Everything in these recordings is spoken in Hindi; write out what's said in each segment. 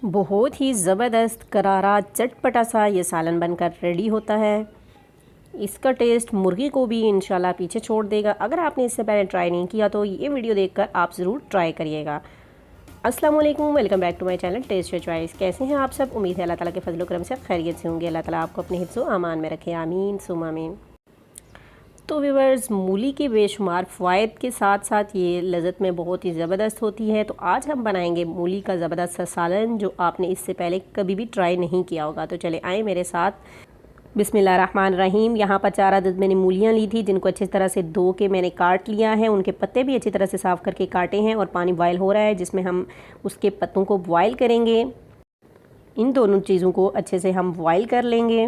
बहुत ही ज़बरदस्त करारा चटपटा सा ये सालन बनकर रेडी होता है। इसका टेस्ट मुर्गी को भी इंशाल्लाह पीछे छोड़ देगा। अगर आपने इससे पहले ट्राई नहीं किया तो ये वीडियो देखकर आप ज़रूर ट्राई करिएगा। अस्सलाम वालेकुम, welcome back to my channel taste your choice. कैसे हैं आप सब? उम्मीद है अल्लाह ताला के फजल करम से खैरियत से होंगे। अल्लाह ताला आपको अपने हिफ्ज़ व अमान में रखे, आमीन सुम आमीन। तो व्यूअर्स, मूली के बेशुमार फ़वाइद के साथ साथ ये लज़्ज़त में बहुत ही ज़बरदस्त होती है। तो आज हम बनाएंगे मूली का ज़बरदस्त सा सालन जो आपने इससे पहले कभी भी ट्राई नहीं किया होगा। तो चले आए मेरे साथ। बिस्मिल्लाहिर्रहमानिर्रहीम। यहाँ पर 4 अदद मैंने मूलियाँ ली थी, जिनको अच्छी तरह से धो के मैंने काट लिया है। उनके पत्ते भी अच्छी तरह से साफ़ करके काटे हैं और पानी बॉयल हो रहा है जिसमें हम उसके पत्तों को बॉयल करेंगे। इन दोनों चीज़ों को अच्छे से हम बॉयल कर लेंगे।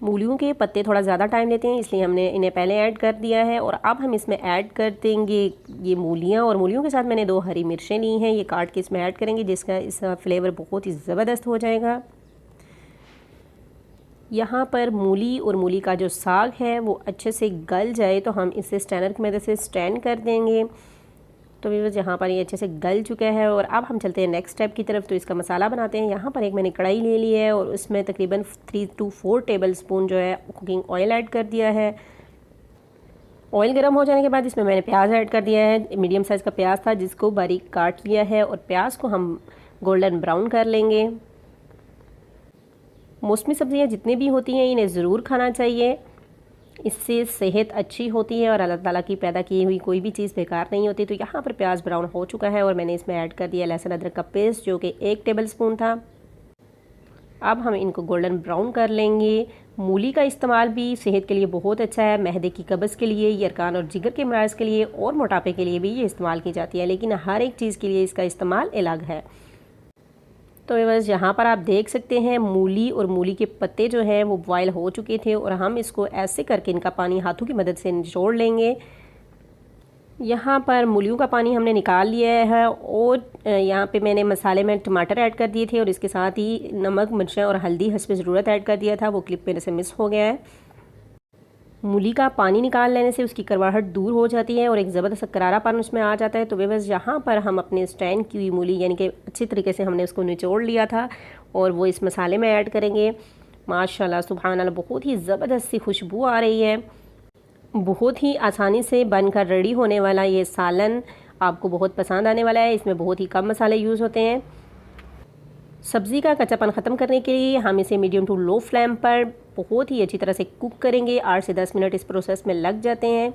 मूलियों के पत्ते थोड़ा ज़्यादा टाइम लेते हैं, इसलिए हमने इन्हें पहले ऐड कर दिया है। और अब हम इसमें ऐड कर देंगे ये मूलियाँ, और मूलियों के साथ मैंने 2 हरी मिर्चें ली हैं, ये काट के इसमें ऐड करेंगे जिसका इसका फ्लेवर बहुत ही ज़बरदस्त हो जाएगा। यहाँ पर मूली और मूली का जो साग है वो अच्छे से गल जाए तो हम इसे स्टैनर की मदद से स्टैंड कर देंगे। तो व्यूअर्स, यहाँ पर ये अच्छे से गल चुका है और अब हम चलते हैं नेक्स्ट स्टेप की तरफ। तो इसका मसाला बनाते हैं। यहाँ पर एक मैंने कढ़ाई ले ली है और उसमें तकरीबन 3 to 4 टेबल स्पून जो है कुकिंग ऑयल ऐड कर दिया है। ऑयल गर्म हो जाने के बाद इसमें मैंने प्याज ऐड कर दिया है। मीडियम साइज़ का प्याज था जिसको बारीक काट लिया है और प्याज को हम गोल्डन ब्राउन कर लेंगे। मौसमी सब्ज़ियाँ जितनी भी होती हैं इन्हें ज़रूर खाना चाहिए, इससे सेहत अच्छी होती है और अल्लाह ताला की पैदा की हुई कोई भी चीज़ बेकार नहीं होती। तो यहाँ पर प्याज ब्राउन हो चुका है और मैंने इसमें ऐड कर दिया लहसुन अदरक का पेस्ट जो कि 1 टेबल स्पून था। अब हम इनको गोल्डन ब्राउन कर लेंगे। मूली का इस्तेमाल भी सेहत के लिए बहुत अच्छा है। मैदे की कब्ज़ के लिए, यरकान और जिगर के मराज़ के लिए और मोटापे के लिए भी ये इस्तेमाल की जाती है, लेकिन हर एक चीज़ के लिए इसका इस्तेमाल अलग है। तो बस यहाँ पर आप देख सकते हैं मूली और मूली के पत्ते जो हैं वो बॉयल हो चुके थे और हम इसको ऐसे करके इनका पानी हाथों की मदद से निचोड़ लेंगे। यहाँ पर मूलियों का पानी हमने निकाल लिया है और यहाँ पे मैंने मसाले में टमाटर ऐड कर दिए थे और इसके साथ ही नमक, मिर्चें और हल्दी हस्ब ज़रूरत ऐड कर दिया था। वो क्लिप मेरे से मिस हो गया है। मूली का पानी निकाल लेने से उसकी करवाहट दूर हो जाती है और एक ज़बरदस्त करारापन उसमें आ जाता है। तो बस यहाँ पर हम अपने स्टैंड की हुई मूली यानी कि अच्छी तरीके से हमने उसको निचोड़ लिया था और वो इस मसाले में ऐड करेंगे। माशाल्लाह सुभान अल्लाह, बहुत ही ज़बरदस्त सी खुशबू आ रही है। बहुत ही आसानी से बनकर रेडी होने वाला ये सालन आपको बहुत पसंद आने वाला है। इसमें बहुत ही कम मसाले यूज़ होते हैं। सब्ज़ी का कच्चापन ख़त्म करने के लिए हम इसे मीडियम टू लो फ्लेम पर बहुत ही अच्छी तरह से कुक करेंगे। 8 से 10 मिनट इस प्रोसेस में लग जाते हैं।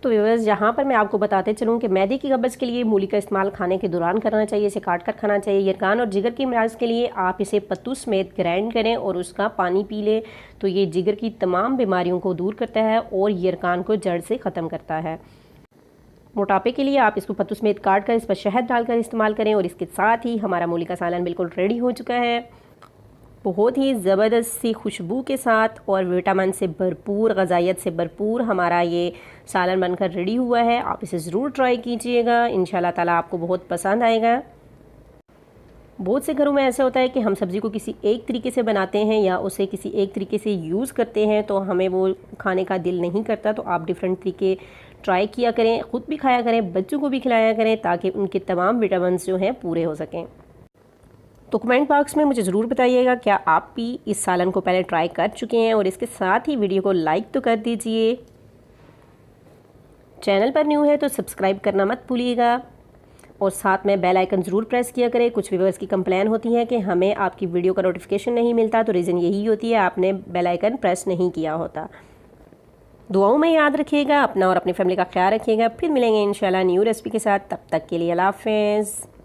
तो व्यूअर्स, यहाँ पर मैं आपको बताते चलूँ कि मैदे की कब्ज़ के लिए मूली का इस्तेमाल खाने के दौरान करना चाहिए, इसे काट कर खाना चाहिए। यरकान और जिगर की मराज़ के लिए आप इसे पत्तू समेत ग्राइंड करें और उसका पानी पी लें तो ये जिगर की तमाम बीमारियों को दूर करता है और यरकान को जड़ से ख़त्म करता है। मोटापे के लिए आप इसको पत्तू समेत काट कर इस पर शहद डालकर इस्तेमाल करें। और इसके साथ ही हमारा मूली का सालन बिल्कुल रेडी हो चुका है, बहुत ही ज़बरदस्त सी खुशबू के साथ और विटामिन से भरपूर, ग़िज़ाइयत से भरपूर हमारा ये सालन बनकर रेडी हुआ है। आप इसे ज़रूर ट्राई कीजिएगा, इंशाल्लाह ताला आपको बहुत पसंद आएगा। बहुत से घरों में ऐसा होता है कि हम सब्ज़ी को किसी एक तरीके से बनाते हैं या उसे किसी एक तरीके से यूज़ करते हैं तो हमें वो खाने का दिल नहीं करता। तो आप डिफरेंट तरीके ट्राई किया करें, ख़ुद भी खाया करें, बच्चों को भी खिलाया करें ताकि उनके तमाम विटामिन जो हैं पूरे हो सकें। तो कमेंट बॉक्स में मुझे ज़रूर बताइएगा क्या आप भी इस सालन को पहले ट्राई कर चुके हैं। और इसके साथ ही वीडियो को लाइक तो कर दीजिए। चैनल पर न्यू है तो सब्सक्राइब करना मत भूलिएगा और साथ में बेल आइकन ज़रूर प्रेस किया करें। कुछ व्यूअर्स की कंप्लेन होती है कि हमें आपकी वीडियो का नोटिफिकेशन नहीं मिलता, तो रीज़न यही होती है आपने बेल आइकन प्रेस नहीं किया होता। दुआओं में याद रखिएगा, अपना और अपनी फैमिली का ख्याल रखिएगा। फिर मिलेंगे इंशाल्लाह न्यू रेसिपी के साथ। तब तक के लिए अल्लाह हाफ़िज़।